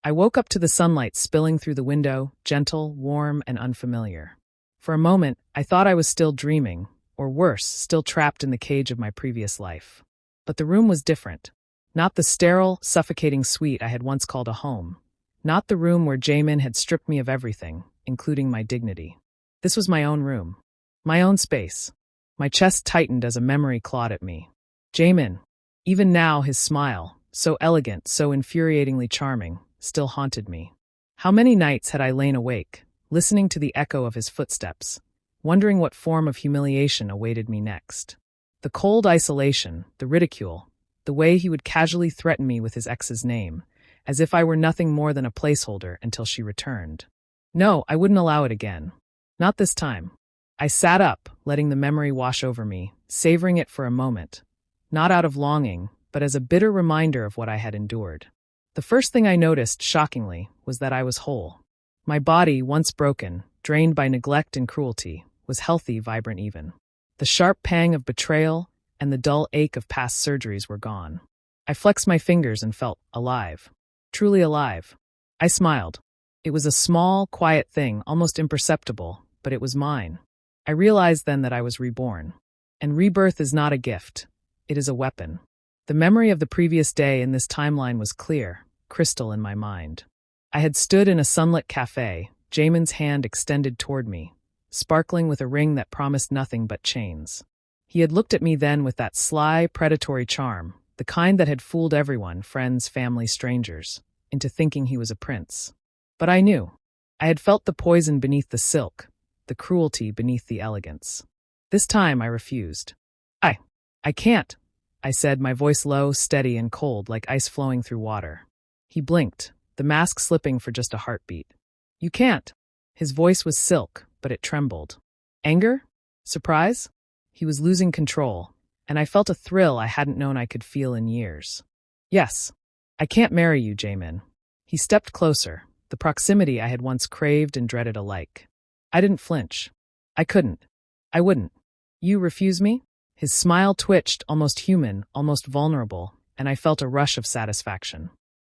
I woke up to the sunlight spilling through the window, gentle, warm, and unfamiliar. For a moment, I thought I was still dreaming, or worse, still trapped in the cage of my previous life. But the room was different. Not the sterile, suffocating suite I had once called a home. Not the room where Jaime had stripped me of everything, including my dignity. This was my own room. My own space. My chest tightened as a memory clawed at me. Jaime. Even now, his smile, so elegant, so infuriatingly charming, still haunted me. How many nights had I lain awake, listening to the echo of his footsteps, wondering what form of humiliation awaited me next. The cold isolation, the ridicule, the way he would casually threaten me with his ex's name, as if I were nothing more than a placeholder until she returned. No, I wouldn't allow it again. Not this time. I sat up, letting the memory wash over me, savoring it for a moment, not out of longing, but as a bitter reminder of what I had endured. The first thing I noticed, shockingly, was that I was whole. My body, once broken, drained by neglect and cruelty, was healthy, vibrant even. The sharp pang of betrayal and the dull ache of past surgeries were gone. I flexed my fingers and felt alive. Truly alive. I smiled. It was a small, quiet thing, almost imperceptible, but it was mine. I realized then that I was reborn. And rebirth is not a gift. It is a weapon. The memory of the previous day in this timeline was clear, crystal in my mind. I had stood in a sunlit cafe, Jaime's hand extended toward me, sparkling with a ring that promised nothing but chains. He had looked at me then with that sly, predatory charm, the kind that had fooled everyone, friends, family, strangers, into thinking he was a prince. But I knew. I had felt the poison beneath the silk, the cruelty beneath the elegance. This time I refused. I can't, I said, my voice low, steady, and cold like ice flowing through water. He blinked, the mask slipping for just a heartbeat. You can't. His voice was silk, but it trembled. Anger? Surprise? He was losing control, and I felt a thrill I hadn't known I could feel in years. Yes. I can't marry you, Jaime. He stepped closer, the proximity I had once craved and dreaded alike. I didn't flinch. I couldn't. I wouldn't. You refuse me? His smile twitched, almost human, almost vulnerable, and I felt a rush of satisfaction.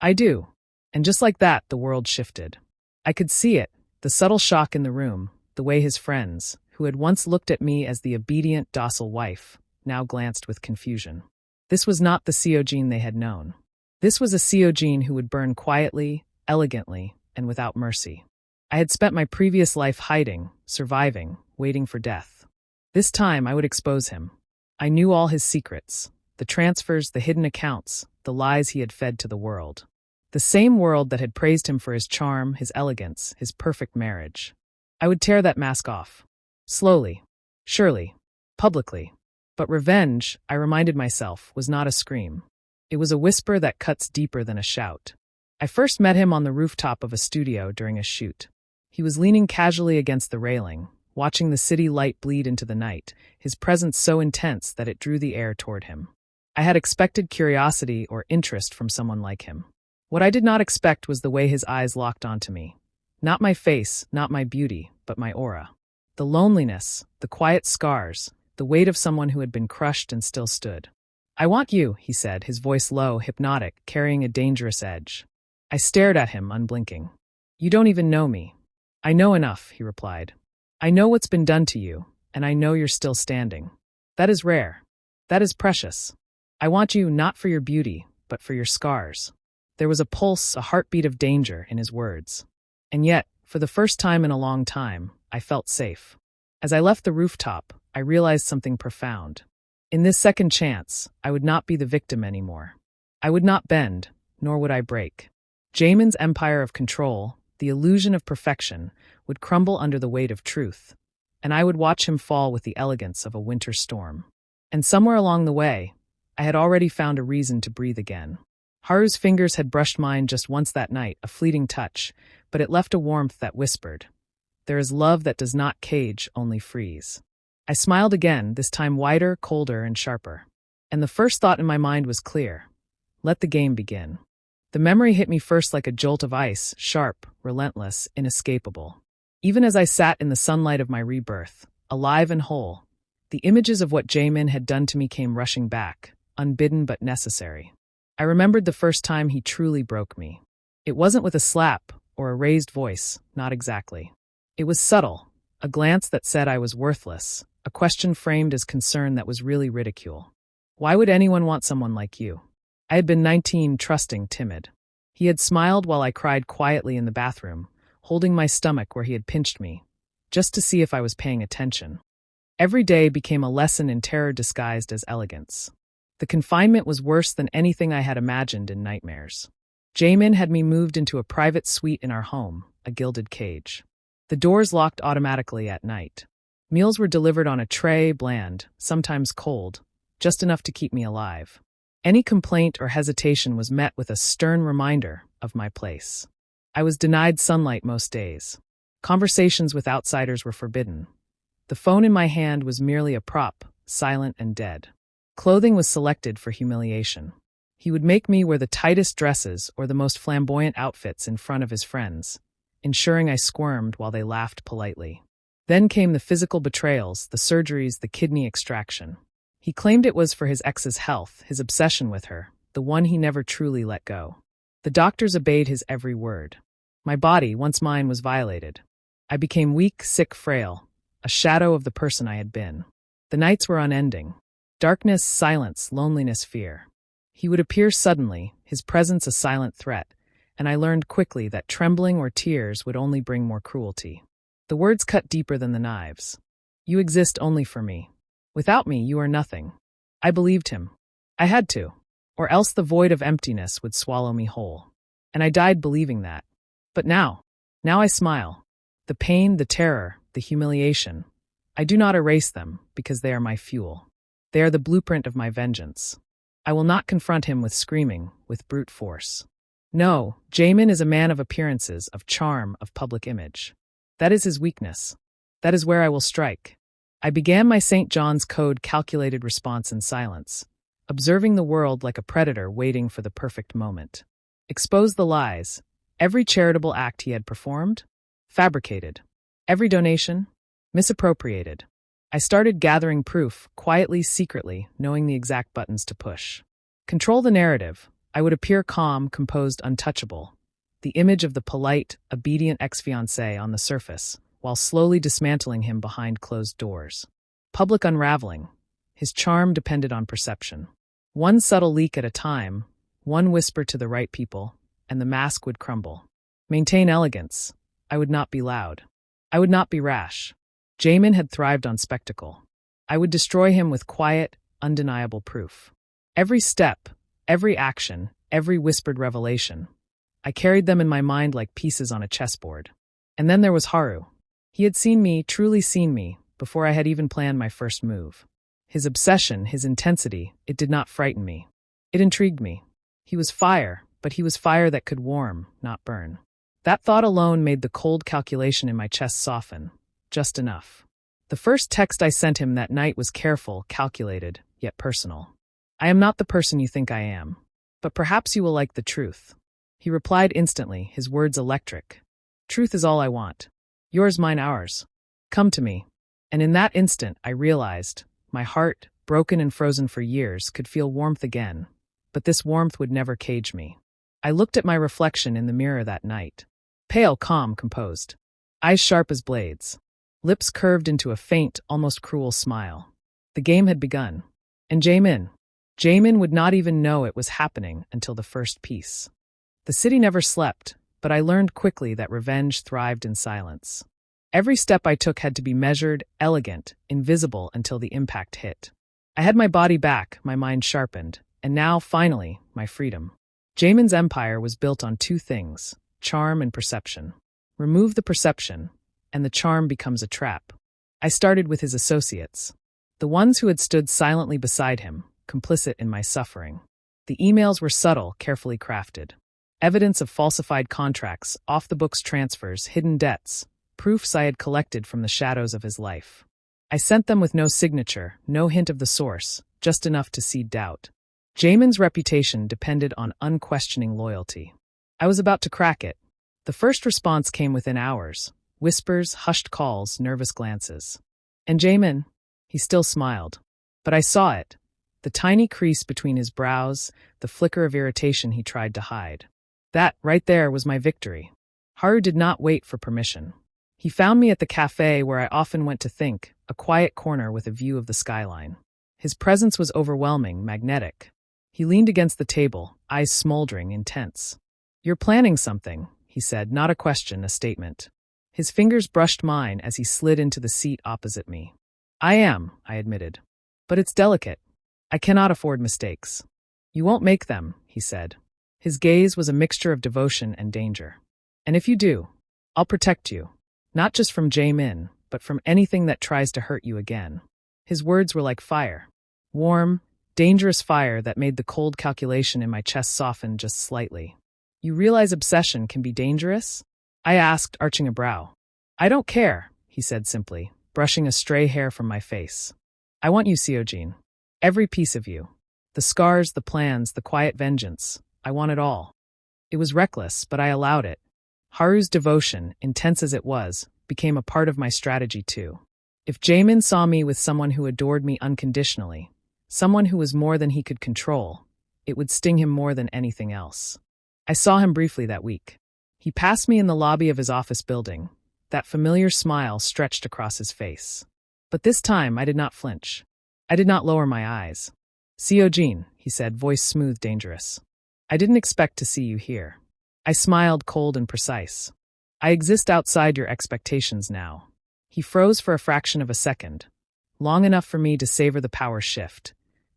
I do. And just like that, the world shifted. I could see it, the subtle shock in the room, the way his friends, who had once looked at me as the obedient, docile wife, now glanced with confusion. This was not the Seojin they had known. This was a Seojin who would burn quietly, elegantly, and without mercy. I had spent my previous life hiding, surviving, waiting for death. This time I would expose him. I knew all his secrets, the transfers, the hidden accounts, the lies he had fed to the world. The same world that had praised him for his charm, his elegance, his perfect marriage. I would tear that mask off. Slowly. Surely. Publicly. But revenge, I reminded myself, was not a scream. It was a whisper that cuts deeper than a shout. I first met him on the rooftop of a studio during a shoot. He was leaning casually against the railing, watching the city light bleed into the night, his presence so intense that it drew the air toward him. I had expected curiosity or interest from someone like him. What I did not expect was the way his eyes locked onto me. Not my face, not my beauty, but my aura. The loneliness, the quiet scars, the weight of someone who had been crushed and still stood. I want you, he said, his voice low, hypnotic, carrying a dangerous edge. I stared at him, unblinking. You don't even know me. I know enough, he replied. I know what's been done to you, and I know you're still standing. That is rare. That is precious. I want you not for your beauty, but for your scars. There was a pulse, a heartbeat of danger in his words. And yet, for the first time in a long time, I felt safe. As I left the rooftop, I realized something profound. In this second chance, I would not be the victim anymore. I would not bend, nor would I break. Jaime's empire of control, the illusion of perfection, would crumble under the weight of truth, and I would watch him fall with the elegance of a winter storm. And somewhere along the way, I had already found a reason to breathe again. Haru's fingers had brushed mine just once that night, a fleeting touch, but it left a warmth that whispered, "There is love that does not cage, only freeze." I smiled again, this time wider, colder, and sharper. And the first thought in my mind was clear. Let the game begin. The memory hit me first like a jolt of ice, sharp, relentless, inescapable. Even as I sat in the sunlight of my rebirth, alive and whole, the images of what Jaime had done to me came rushing back, unbidden but necessary. I remembered the first time he truly broke me. It wasn't with a slap or a raised voice, not exactly. It was subtle, a glance that said I was worthless, a question framed as concern that was really ridicule. Why would anyone want someone like you? I had been 19, trusting, timid. He had smiled while I cried quietly in the bathroom, holding my stomach where he had pinched me, just to see if I was paying attention. Every day became a lesson in terror disguised as elegance. The confinement was worse than anything I had imagined in nightmares. Jaime had me moved into a private suite in our home, a gilded cage. The doors locked automatically at night. Meals were delivered on a tray, bland, sometimes cold, just enough to keep me alive. Any complaint or hesitation was met with a stern reminder of my place. I was denied sunlight most days. Conversations with outsiders were forbidden. The phone in my hand was merely a prop, silent and dead. Clothing was selected for humiliation. He would make me wear the tightest dresses or the most flamboyant outfits in front of his friends, ensuring I squirmed while they laughed politely. Then came the physical betrayals, the surgeries, the kidney extraction. He claimed it was for his ex's health, his obsession with her, the one he never truly let go. The doctors obeyed his every word. My body, once mine, was violated. I became weak, sick, frail, a shadow of the person I had been. The nights were unending. Darkness, silence, loneliness, fear. He would appear suddenly, his presence a silent threat, and I learned quickly that trembling or tears would only bring more cruelty. The words cut deeper than the knives. You exist only for me. Without me, you are nothing. I believed him. I had to, or else the void of emptiness would swallow me whole. And I died believing that. But now I smile. The pain, the terror, the humiliation. I do not erase them because they are my fuel. They are the blueprint of my vengeance. I will not confront him with screaming, with brute force. No, Jaime is a man of appearances, of charm, of public image. That is his weakness. That is where I will strike. I began my St. John's Code calculated response in silence, observing the world like a predator waiting for the perfect moment. Expose the lies. Every charitable act he had performed? Fabricated. Every donation? Misappropriated. I started gathering proof, quietly, secretly, knowing the exact buttons to push. Control the narrative. I would appear calm, composed, untouchable. The image of the polite, obedient ex-fiancé on the surface, while slowly dismantling him behind closed doors. Public unraveling. His charm depended on perception. One subtle leak at a time, one whisper to the right people, and the mask would crumble. Maintain elegance. I would not be loud. I would not be rash. Jaime had thrived on spectacle. I would destroy him with quiet, undeniable proof. Every step, every action, every whispered revelation. I carried them in my mind like pieces on a chessboard. And then there was Haru. He had seen me, truly seen me, before I had even planned my first move. His obsession, his intensity, it did not frighten me. It intrigued me. He was fire, but he was fire that could warm, not burn. That thought alone made the cold calculation in my chest soften. Just enough. The first text I sent him that night was careful, calculated, yet personal. I am not the person you think I am, but perhaps you will like the truth. He replied instantly, his words electric. Truth is all I want. Yours, mine, ours. Come to me. And in that instant, I realized, my heart, broken and frozen for years, could feel warmth again. But this warmth would never cage me. I looked at my reflection in the mirror that night. Pale, calm, composed. Eyes sharp as blades. Lips curved into a faint, almost cruel smile. The game had begun. And Jaime would not even know it was happening until the first piece. The city never slept, but I learned quickly that revenge thrived in silence. Every step I took had to be measured, elegant, invisible until the impact hit. I had my body back, my mind sharpened, and now, finally, my freedom. Jaime's empire was built on two things, charm and perception. Remove the perception, and the charm becomes a trap. I started with his associates, the ones who had stood silently beside him, complicit in my suffering. The emails were subtle, carefully crafted. Evidence of falsified contracts, off-the-books transfers, hidden debts, proofs I had collected from the shadows of his life. I sent them with no signature, no hint of the source, just enough to seed doubt. Jaime's reputation depended on unquestioning loyalty. I was about to crack it. The first response came within hours. Whispers, hushed calls, nervous glances. And Jaime? He still smiled. But I saw it. The tiny crease between his brows, the flicker of irritation he tried to hide. That, right there, was my victory. Haru did not wait for permission. He found me at the cafe where I often went to think, a quiet corner with a view of the skyline. His presence was overwhelming, magnetic. He leaned against the table, eyes smoldering, intense. "You're planning something," he said, not a question, a statement. His fingers brushed mine as he slid into the seat opposite me. "I am," I admitted. "But it's delicate. I cannot afford mistakes." "You won't make them," he said. His gaze was a mixture of devotion and danger. "And if you do, I'll protect you. Not just from Jaime, but from anything that tries to hurt you again." His words were like fire. Warm, dangerous fire that made the cold calculation in my chest soften just slightly. "You realize obsession can be dangerous?" I asked, arching a brow. "I don't care," he said simply, brushing a stray hair from my face. "I want you, Seojin. Every piece of you. The scars, the plans, the quiet vengeance. I want it all." It was reckless, but I allowed it. Haru's devotion, intense as it was, became a part of my strategy too. If Jamin saw me with someone who adored me unconditionally, someone who was more than he could control, it would sting him more than anything else. I saw him briefly that week. He passed me in the lobby of his office building, that familiar smile stretched across his face. But this time I did not flinch. I did not lower my eyes. "Seojin," he said, voice smooth, dangerous. "I didn't expect to see you here." I smiled, cold and precise. "I exist outside your expectations now." He froze for a fraction of a second, long enough for me to savor the power shift,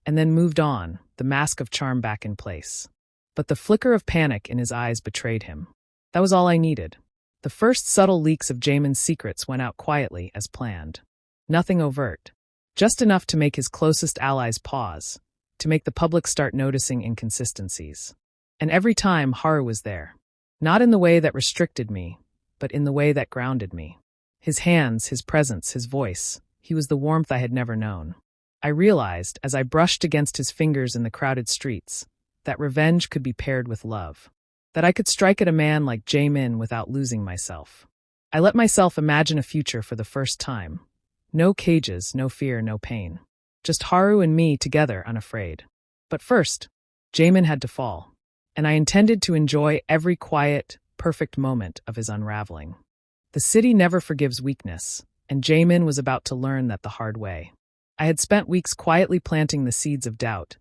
and then moved on, the mask of charm back in place. But the flicker of panic in his eyes betrayed him. That was all I needed. The first subtle leaks of Jamin's secrets went out quietly as planned. Nothing overt. Just enough to make his closest allies pause, to make the public start noticing inconsistencies. And every time Haru was there. Not in the way that restricted me, but in the way that grounded me. His hands, his presence, his voice, he was the warmth I had never known. I realized, as I brushed against his fingers in the crowded streets, that revenge could be paired with love. That I could strike at a man like Jamin without losing myself. I let myself imagine a future for the first time. No cages, no fear, no pain. Just Haru and me together, unafraid. But first, Jamin had to fall. And I intended to enjoy every quiet, perfect moment of his unraveling. The city never forgives weakness, and Jamin was about to learn that the hard way. I had spent weeks quietly planting the seeds of doubt.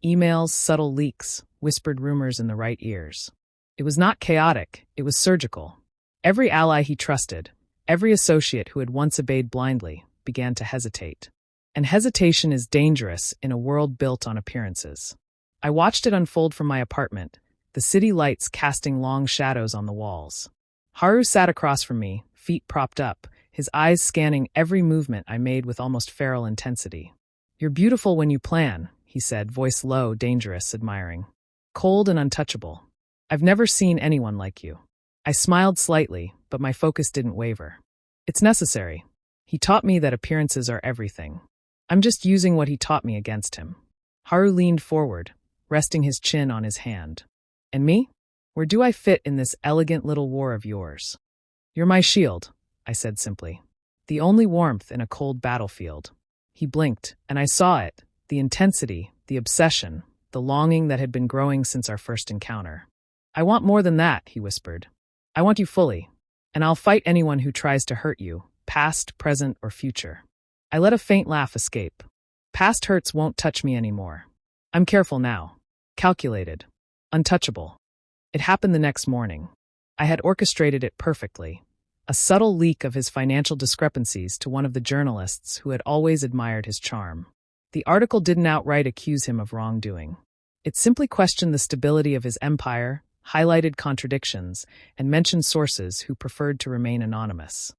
Emails, subtle leaks, whispered rumors in the right ears. It was not chaotic, it was surgical. Every ally he trusted, every associate who had once obeyed blindly, began to hesitate. And hesitation is dangerous in a world built on appearances. I watched it unfold from my apartment, the city lights casting long shadows on the walls. Haru sat across from me, feet propped up, his eyes scanning every movement I made with almost feral intensity. "You're beautiful when you plan," he said, voice low, dangerous, admiring. "Cold and untouchable. I've never seen anyone like you." I smiled slightly, but my focus didn't waver. "It's necessary. He taught me that appearances are everything. I'm just using what he taught me against him." Haru leaned forward, resting his chin on his hand. "And me? Where do I fit in this elegant little war of yours?" "You're my shield," I said simply. "The only warmth in a cold battlefield." He blinked, and I saw it, the intensity, the obsession, the longing that had been growing since our first encounter. "I want more than that," he whispered. "I want you fully, and I'll fight anyone who tries to hurt you, past, present, or future." I let a faint laugh escape. Past hurts won't touch me anymore. I'm careful now. Calculated. Untouchable. It happened the next morning. I had orchestrated it perfectly. A subtle leak of his financial discrepancies to one of the journalists who had always admired his charm. The article didn't outright accuse him of wrongdoing. It simply questioned the stability of his empire, highlighted contradictions, and mentioned sources who preferred to remain anonymous.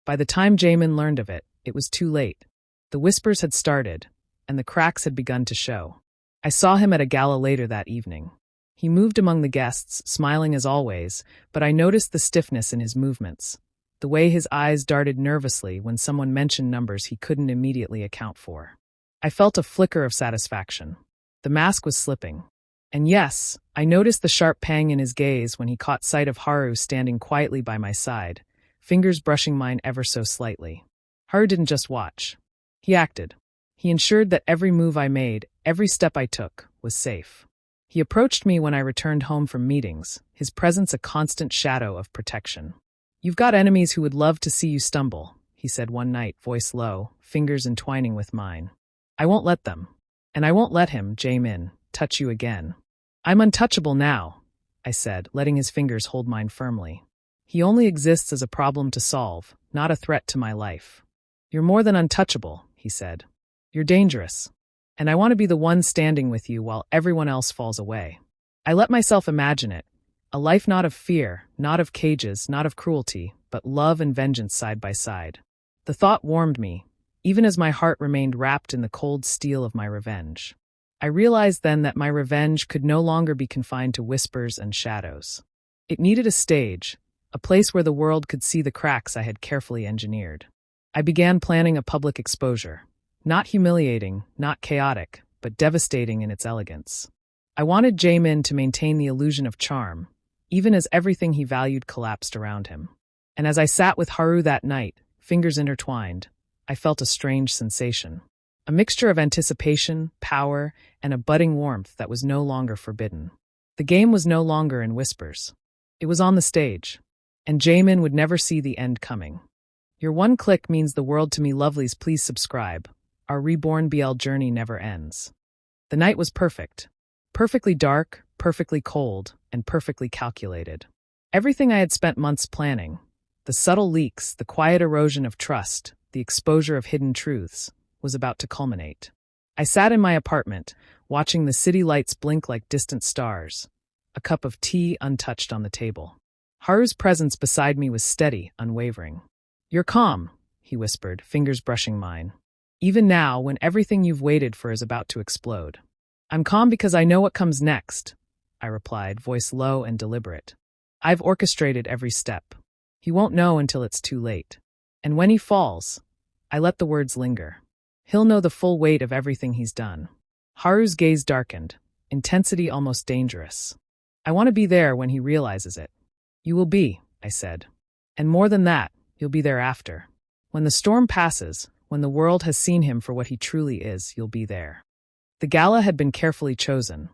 By the time Jamin learned of it, it was too late. The whispers had started, and the cracks had begun to show. I saw him at a gala later that evening. He moved among the guests, smiling as always, but I noticed the stiffness in his movements, the way his eyes darted nervously when someone mentioned numbers he couldn't immediately account for. I felt a flicker of satisfaction. The mask was slipping. And yes, I noticed the sharp pang in his gaze when he caught sight of Haru standing quietly by my side, fingers brushing mine ever so slightly. Haru didn't just watch. He acted. He ensured that every move I made, every step I took, was safe. He approached me when I returned home from meetings, his presence a constant shadow of protection. "You've got enemies who would love to see you stumble," he said one night, voice low, fingers entwining with mine. "I won't let them. And I won't let him, Jaime, touch you again." "I'm untouchable now," I said, letting his fingers hold mine firmly. "He only exists as a problem to solve, not a threat to my life." "You're more than untouchable," he said. "You're dangerous. And I want to be the one standing with you while everyone else falls away." I let myself imagine it. A life not of fear, not of cages, not of cruelty, but love and vengeance side by side. The thought warmed me, even as my heart remained wrapped in the cold steel of my revenge. I realized then that my revenge could no longer be confined to whispers and shadows. It needed a stage, a place where the world could see the cracks I had carefully engineered. I began planning a public exposure. Not humiliating, not chaotic, but devastating in its elegance. I wanted Jaime to maintain the illusion of charm, even as everything he valued collapsed around him. And as I sat with Haru that night, fingers intertwined, I felt a strange sensation. A mixture of anticipation, power, and a budding warmth that was no longer forbidden. The game was no longer in whispers. It was on the stage. And Jaime would never see the end coming. Your one click means the world to me, lovelies. Please subscribe. Our Reborn BL journey never ends. The night was perfect. Perfectly dark, perfectly cold, and perfectly calculated. Everything I had spent months planning, the subtle leaks, the quiet erosion of trust, the exposure of hidden truths, was about to culminate. I sat in my apartment, watching the city lights blink like distant stars, a cup of tea untouched on the table. Haru's presence beside me was steady, unwavering. "You're calm," he whispered, fingers brushing mine. "Even now, when everything you've waited for is about to explode." "I'm calm because I know what comes next," I replied, voice low and deliberate. "I've orchestrated every step. He won't know until it's too late. And when he falls," I let the words linger, "he'll know the full weight of everything he's done." Haru's gaze darkened, intensity almost dangerous. "I want to be there when he realizes it." "You will be," I said. "And more than that, you'll be there after. When the storm passes, when the world has seen him for what he truly is, you'll be there." The gala had been carefully chosen.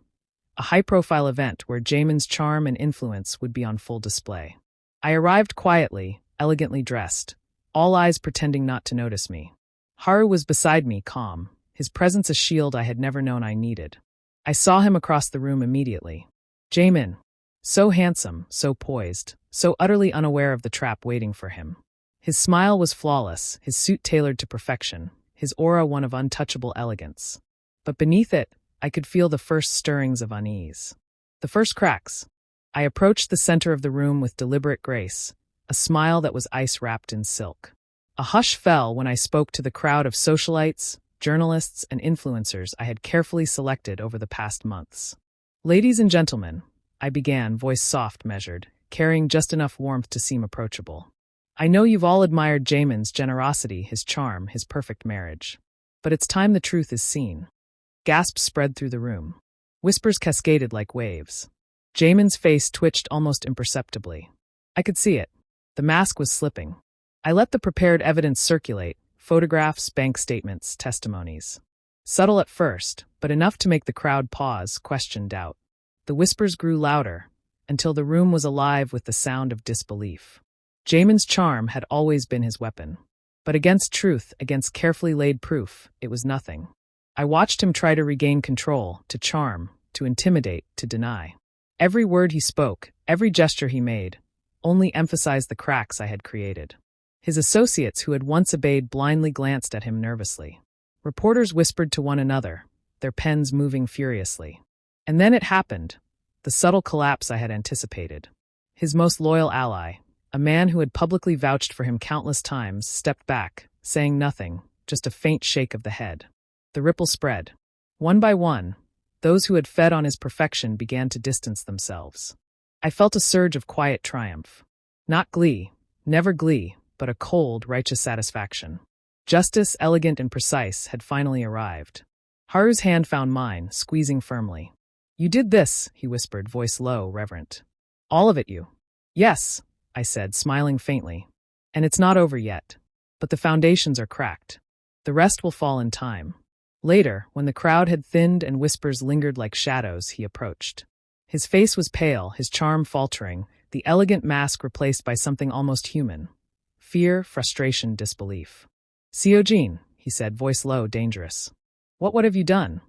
A high-profile event where Jaime's charm and influence would be on full display. I arrived quietly, elegantly dressed, all eyes pretending not to notice me. Haru was beside me, calm, his presence a shield I had never known I needed. I saw him across the room immediately. Jaime. So handsome, so poised, so utterly unaware of the trap waiting for him. His smile was flawless, his suit tailored to perfection, his aura one of untouchable elegance. But beneath it, I could feel the first stirrings of unease. The first cracks. I approached the center of the room with deliberate grace, a smile that was ice wrapped in silk. A hush fell when I spoke to the crowd of socialites, journalists, and influencers I had carefully selected over the past months. "Ladies and gentlemen," I began, voice soft, measured, carrying just enough warmth to seem approachable. "I know you've all admired Jaime's generosity, his charm, his perfect marriage. But it's time the truth is seen." Gasps spread through the room. Whispers cascaded like waves. Jaime's face twitched almost imperceptibly. I could see it. The mask was slipping. I let the prepared evidence circulate, photographs, bank statements, testimonies. Subtle at first, but enough to make the crowd pause, question, doubt. The whispers grew louder, until the room was alive with the sound of disbelief. Jaime's charm had always been his weapon. But against truth, against carefully laid proof, it was nothing. I watched him try to regain control, to charm, to intimidate, to deny. Every word he spoke, every gesture he made, only emphasized the cracks I had created. His associates who had once obeyed blindly glanced at him nervously. Reporters whispered to one another, their pens moving furiously. And then it happened, the subtle collapse I had anticipated. His most loyal ally, a man who had publicly vouched for him countless times, stepped back, saying nothing, just a faint shake of the head. The ripple spread. One by one, those who had fed on his perfection began to distance themselves. I felt a surge of quiet triumph. Not glee, never glee, but a cold, righteous satisfaction. Justice, elegant and precise, had finally arrived. Haru's hand found mine, squeezing firmly. "You did this," he whispered, voice low, reverent. "All of it, you." "Yes," I said, smiling faintly. "And it's not over yet. But the foundations are cracked. The rest will fall in time. Later, when the crowd had thinned and whispers lingered like shadows, he approached. His face was pale, his charm faltering, the elegant mask replaced by something almost human. Fear, frustration, disbelief. "Seojin," he said, voice low, dangerous. What have you done?"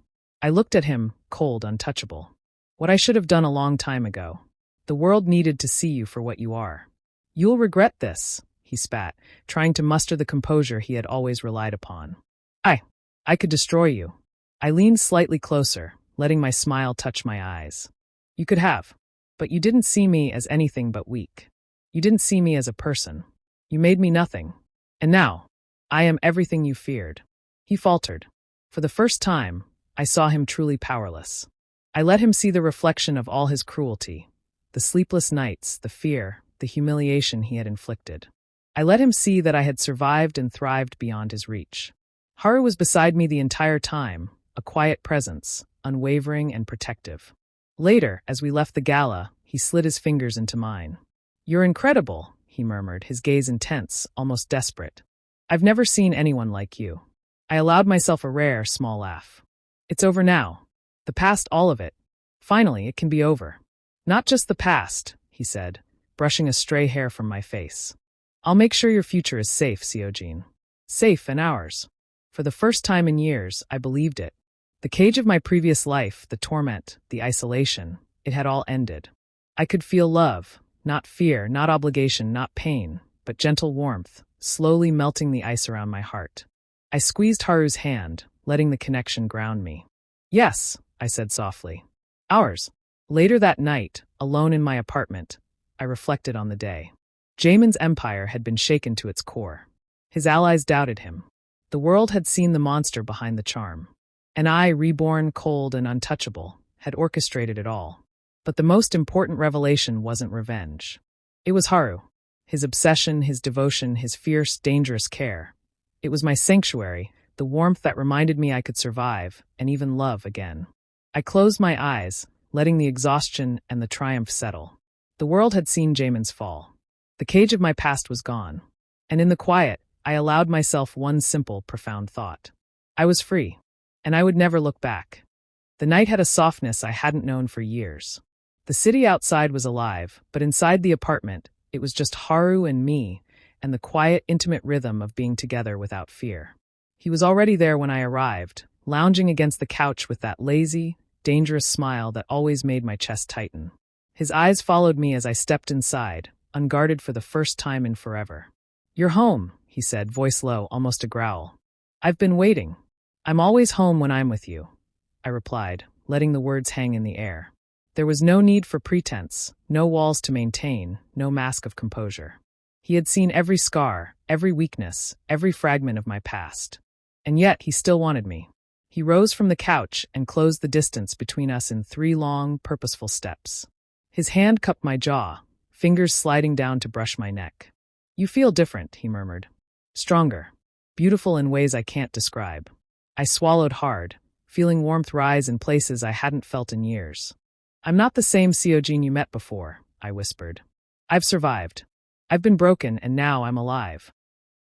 I looked at him, cold, untouchable. "What I should have done a long time ago. The world needed to see you for what you are. You'll regret this," he spat, trying to muster the composure he had always relied upon. I could destroy you." I leaned slightly closer, letting my smile touch my eyes. "You could have. But you didn't see me as anything but weak. You didn't see me as a person. You made me nothing. And now, I am everything you feared." He faltered. For the first time, I saw him truly powerless. I let him see the reflection of all his cruelty, the sleepless nights, the fear, the humiliation he had inflicted. I let him see that I had survived and thrived beyond his reach. Haru was beside me the entire time, a quiet presence, unwavering and protective. Later, as we left the gala, he slid his fingers into mine. "You're incredible," he murmured, his gaze intense, almost desperate. "I've never seen anyone like you." I allowed myself a rare, small laugh. "It's over now. The past, all of it. Finally, it can be over." "Not just the past," he said, brushing a stray hair from my face. "I'll make sure your future is safe, Seojin. Safe and ours." For the first time in years, I believed it. The cage of my previous life, the torment, the isolation, it had all ended. I could feel love, not fear, not obligation, not pain, but gentle warmth, slowly melting the ice around my heart. I squeezed Haru's hand, letting the connection ground me. "Yes," I said softly. "Ours." Later that night, alone in my apartment, I reflected on the day. Jaemin's empire had been shaken to its core. His allies doubted him. The world had seen the monster behind the charm. And I, reborn, cold, and untouchable, had orchestrated it all. But the most important revelation wasn't revenge. It was Haru. His obsession, his devotion, his fierce, dangerous care. It was my sanctuary, the warmth that reminded me I could survive, and even love again. I closed my eyes, letting the exhaustion and the triumph settle. The world had seen Jaemin's fall. The cage of my past was gone. And in the quiet, I allowed myself one simple, profound thought. I was free. And I would never look back. The night had a softness I hadn't known for years. The city outside was alive, but inside the apartment, it was just Haru and me, and the quiet, intimate rhythm of being together without fear. He was already there when I arrived, lounging against the couch with that lazy, dangerous smile that always made my chest tighten. His eyes followed me as I stepped inside, unguarded for the first time in forever. "You're home," he said, voice low, almost a growl. "I've been waiting." "I'm always home when I'm with you," I replied, letting the words hang in the air. There was no need for pretense, no walls to maintain, no mask of composure. He had seen every scar, every weakness, every fragment of my past. And yet he still wanted me. He rose from the couch and closed the distance between us in 3 long, purposeful steps. His hand cupped my jaw, fingers sliding down to brush my neck. "You feel different," he murmured. "Stronger. Beautiful in ways I can't describe." I swallowed hard, feeling warmth rise in places I hadn't felt in years. "I'm not the same Seojin you met before," I whispered. "I've survived. I've been broken, and now I'm alive."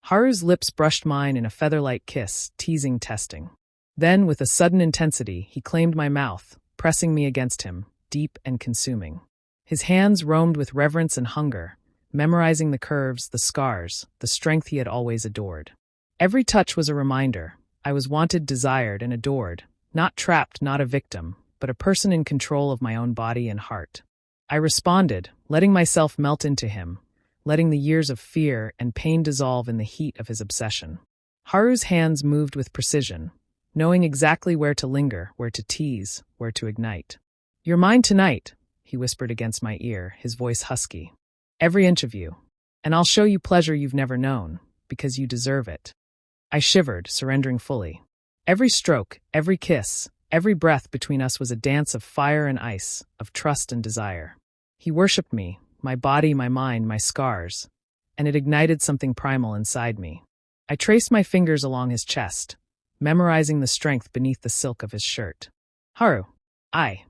Haru's lips brushed mine in a feather-light kiss, teasing, testing. Then, with a sudden intensity, he claimed my mouth, pressing me against him, deep and consuming. His hands roamed with reverence and hunger, memorizing the curves, the scars, the strength he had always adored. Every touch was a reminder. I was wanted, desired, and adored, not trapped, not a victim, but a person in control of my own body and heart. I responded, letting myself melt into him, letting the years of fear and pain dissolve in the heat of his obsession. Haru's hands moved with precision, knowing exactly where to linger, where to tease, where to ignite. "You're mine tonight," he whispered against my ear, his voice husky. "Every inch of you. And I'll show you pleasure you've never known, because you deserve it." I shivered, surrendering fully. Every stroke, every kiss, every breath between us was a dance of fire and ice, of trust and desire. He worshipped me, my body, my mind, my scars, and it ignited something primal inside me. I traced my fingers along his chest, memorizing the strength beneath the silk of his shirt. "Haru, I."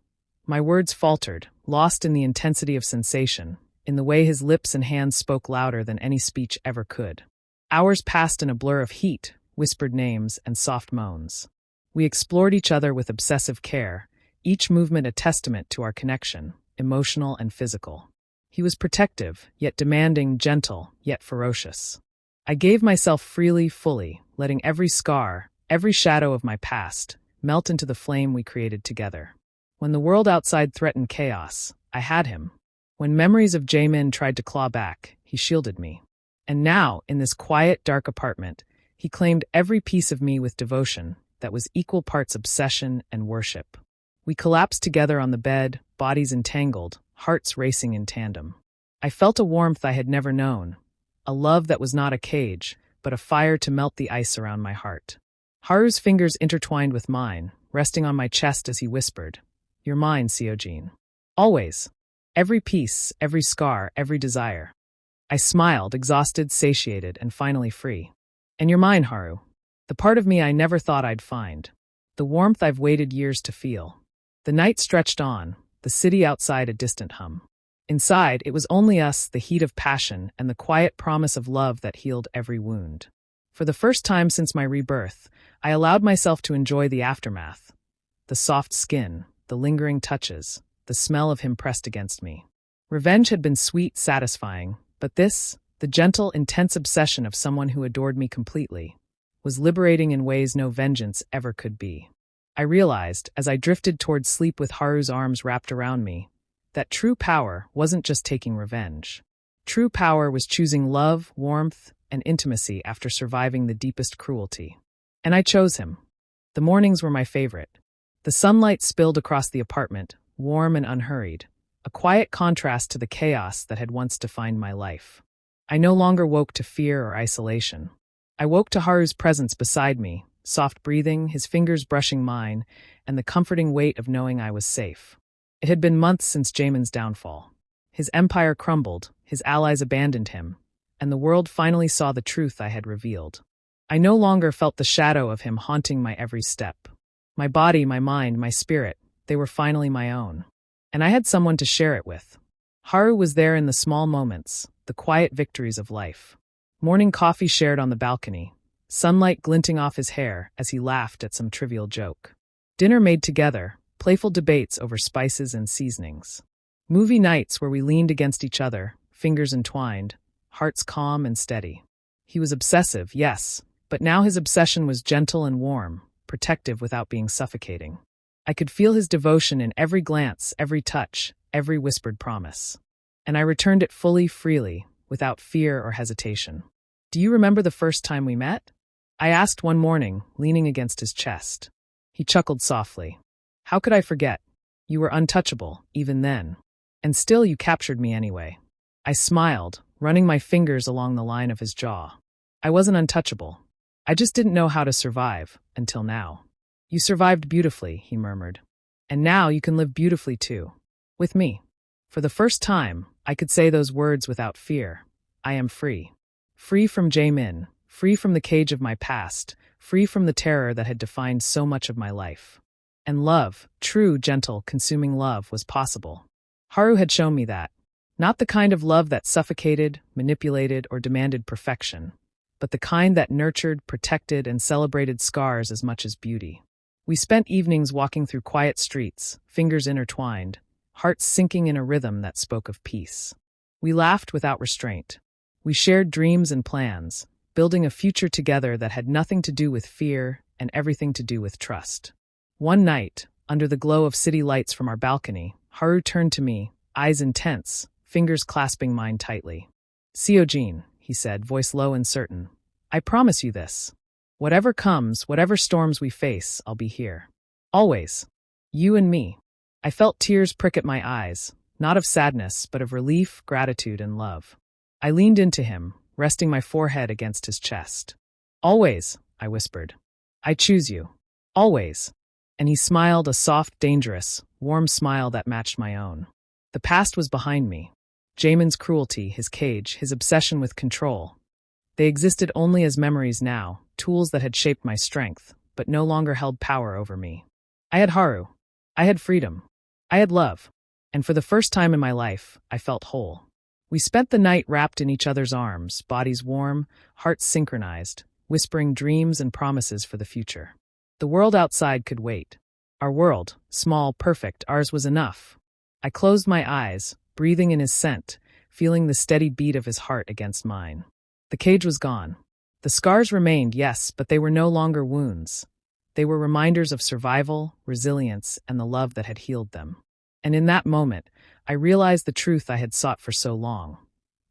My words faltered, lost in the intensity of sensation, in the way his lips and hands spoke louder than any speech ever could. Hours passed in a blur of heat, whispered names, and soft moans. We explored each other with obsessive care, each movement a testament to our connection, emotional and physical. He was protective, yet demanding, gentle, yet ferocious. I gave myself freely, fully, letting every scar, every shadow of my past, melt into the flame we created together. When the world outside threatened chaos, I had him. When memories of Jaime tried to claw back, he shielded me. And now, in this quiet, dark apartment, he claimed every piece of me with devotion that was equal parts obsession and worship. We collapsed together on the bed, bodies entangled, hearts racing in tandem. I felt a warmth I had never known, a love that was not a cage, but a fire to melt the ice around my heart. Haru's fingers intertwined with mine, resting on my chest as he whispered, "You're mine, Seojin. Always. Every piece, every scar, every desire." I smiled, exhausted, satiated, and finally free. "And you're mine, Haru. The part of me I never thought I'd find. The warmth I've waited years to feel." The night stretched on, the city outside a distant hum. Inside, it was only us, the heat of passion, and the quiet promise of love that healed every wound. For the first time since my rebirth, I allowed myself to enjoy the aftermath. The soft skin, the lingering touches, the smell of him pressed against me. Revenge had been sweet, satisfying, but this, the gentle, intense obsession of someone who adored me completely, was liberating in ways no vengeance ever could be. I realized, as I drifted toward sleep with Haru's arms wrapped around me, that true power wasn't just taking revenge. True power was choosing love, warmth, and intimacy after surviving the deepest cruelty. And I chose him. The mornings were my favorite. The sunlight spilled across the apartment, warm and unhurried, a quiet contrast to the chaos that had once defined my life. I no longer woke to fear or isolation. I woke to Haru's presence beside me, soft breathing, his fingers brushing mine, and the comforting weight of knowing I was safe. It had been months since Jaime's downfall. His empire crumbled, his allies abandoned him, and the world finally saw the truth I had revealed. I no longer felt the shadow of him haunting my every step. My body, my mind, my spirit, they were finally my own. And I had someone to share it with. Haru was there in the small moments, the quiet victories of life. Morning coffee shared on the balcony, sunlight glinting off his hair as he laughed at some trivial joke. Dinner made together, playful debates over spices and seasonings. Movie nights where we leaned against each other, fingers entwined, hearts calm and steady. He was obsessive, yes, but now his obsession was gentle and warm, protective without being suffocating. I could feel his devotion in every glance, every touch, every whispered promise. And I returned it fully, freely, without fear or hesitation. "Do you remember the first time we met?" I asked one morning, leaning against his chest. He chuckled softly. "How could I forget? You were untouchable, even then. And still you captured me anyway." I smiled, running my fingers along the line of his jaw. "I wasn't untouchable. I just didn't know how to survive, until now." "You survived beautifully," he murmured. "And now you can live beautifully too. With me." For the first time, I could say those words without fear. I am free. Free from Jaime, free from the cage of my past, free from the terror that had defined so much of my life. And love, true, gentle, consuming love, was possible. Haru had shown me that. Not the kind of love that suffocated, manipulated, or demanded perfection, but the kind that nurtured, protected, and celebrated scars as much as beauty. We spent evenings walking through quiet streets, fingers intertwined, hearts sinking in a rhythm that spoke of peace. We laughed without restraint. We shared dreams and plans, building a future together that had nothing to do with fear and everything to do with trust. One night, under the glow of city lights from our balcony, Haru turned to me, eyes intense, fingers clasping mine tightly. "Seojin," he said, voice low and certain, "I promise you this. Whatever comes, whatever storms we face, I'll be here. Always. You and me." I felt tears prick at my eyes, not of sadness, but of relief, gratitude, and love. I leaned into him, resting my forehead against his chest. "Always," I whispered. "I choose you. Always." And he smiled, a soft, dangerous, warm smile that matched my own. The past was behind me. Jaime's cruelty, his cage, his obsession with control. They existed only as memories now, tools that had shaped my strength, but no longer held power over me. I had Haru. I had freedom. I had love. And for the first time in my life, I felt whole. We spent the night wrapped in each other's arms, bodies warm, hearts synchronized, whispering dreams and promises for the future. The world outside could wait. Our world, small, perfect, ours was enough. I closed my eyes, breathing in his scent, feeling the steady beat of his heart against mine. The cage was gone. The scars remained, yes, but they were no longer wounds. They were reminders of survival, resilience, and the love that had healed them. And in that moment, I realized the truth I had sought for so long.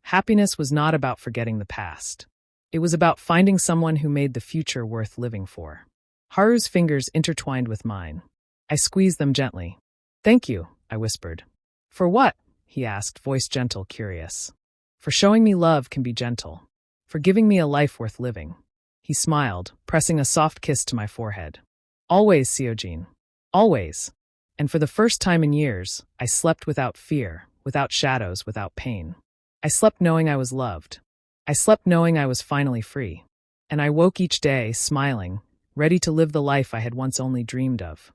Happiness was not about forgetting the past. It was about finding someone who made the future worth living for. Haru's fingers intertwined with mine. I squeezed them gently. "Thank you," I whispered. "For what?" he asked, voice gentle, curious. "For showing me love can be gentle. For giving me a life worth living." He smiled, pressing a soft kiss to my forehead. "Always, Seojin. Always." And for the first time in years, I slept without fear, without shadows, without pain. I slept knowing I was loved. I slept knowing I was finally free. And I woke each day, smiling, ready to live the life I had once only dreamed of.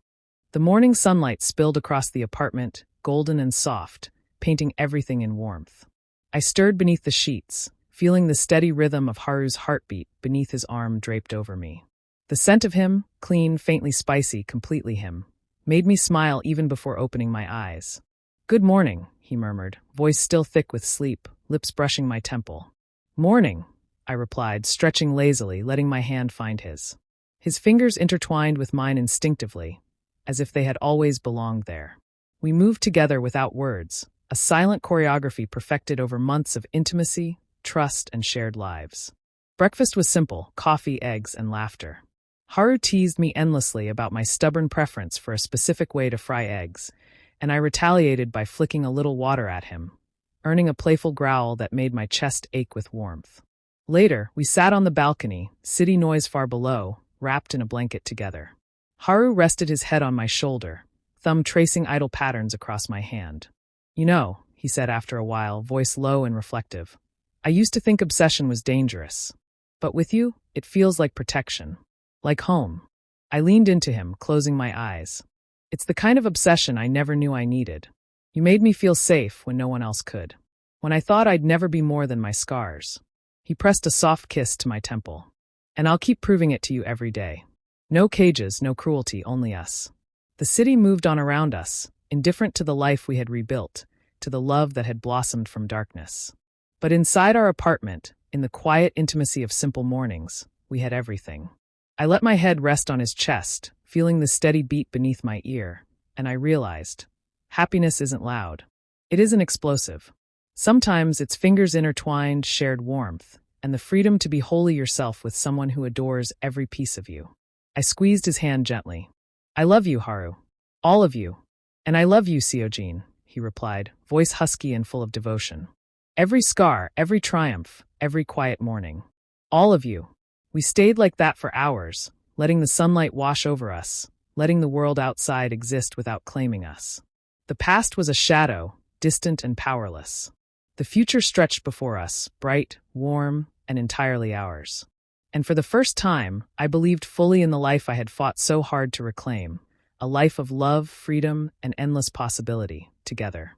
The morning sunlight spilled across the apartment, golden and soft, painting everything in warmth. I stirred beneath the sheets, feeling the steady rhythm of Haru's heartbeat beneath his arm draped over me. The scent of him, clean, faintly spicy, completely him, made me smile even before opening my eyes. "Good morning," he murmured, voice still thick with sleep, lips brushing my temple. "Morning," I replied, stretching lazily, letting my hand find his. His fingers intertwined with mine instinctively, as if they had always belonged there. We moved together without words, a silent choreography perfected over months of intimacy, trust, and shared lives. Breakfast was simple: coffee, eggs, and laughter. Haru teased me endlessly about my stubborn preference for a specific way to fry eggs, and I retaliated by flicking a little water at him, earning a playful growl that made my chest ache with warmth. Later, we sat on the balcony, city noise far below, wrapped in a blanket together. Haru rested his head on my shoulder, thumb tracing idle patterns across my hand. "You know," he said after a while, voice low and reflective, "I used to think obsession was dangerous. But with you, it feels like protection. Like home." I leaned into him, closing my eyes. "It's the kind of obsession I never knew I needed. You made me feel safe when no one else could. When I thought I'd never be more than my scars." He pressed a soft kiss to my temple. "And I'll keep proving it to you every day. No cages, no cruelty, only us." The city moved on around us, indifferent to the life we had rebuilt, to the love that had blossomed from darkness. But inside our apartment, in the quiet intimacy of simple mornings, we had everything. I let my head rest on his chest, feeling the steady beat beneath my ear, and I realized, happiness isn't loud. It isn't explosive. Sometimes it's fingers intertwined, shared warmth, and the freedom to be wholly yourself with someone who adores every piece of you. I squeezed his hand gently. "I love you, Haru. All of you. And I love you, Seojin," he replied, voice husky and full of devotion. "Every scar, every triumph, every quiet morning. All of you." We stayed like that for hours, letting the sunlight wash over us, letting the world outside exist without claiming us. The past was a shadow, distant and powerless. The future stretched before us, bright, warm, and entirely ours. And for the first time, I believed fully in the life I had fought so hard to reclaim, a life of love, freedom, and endless possibility, together.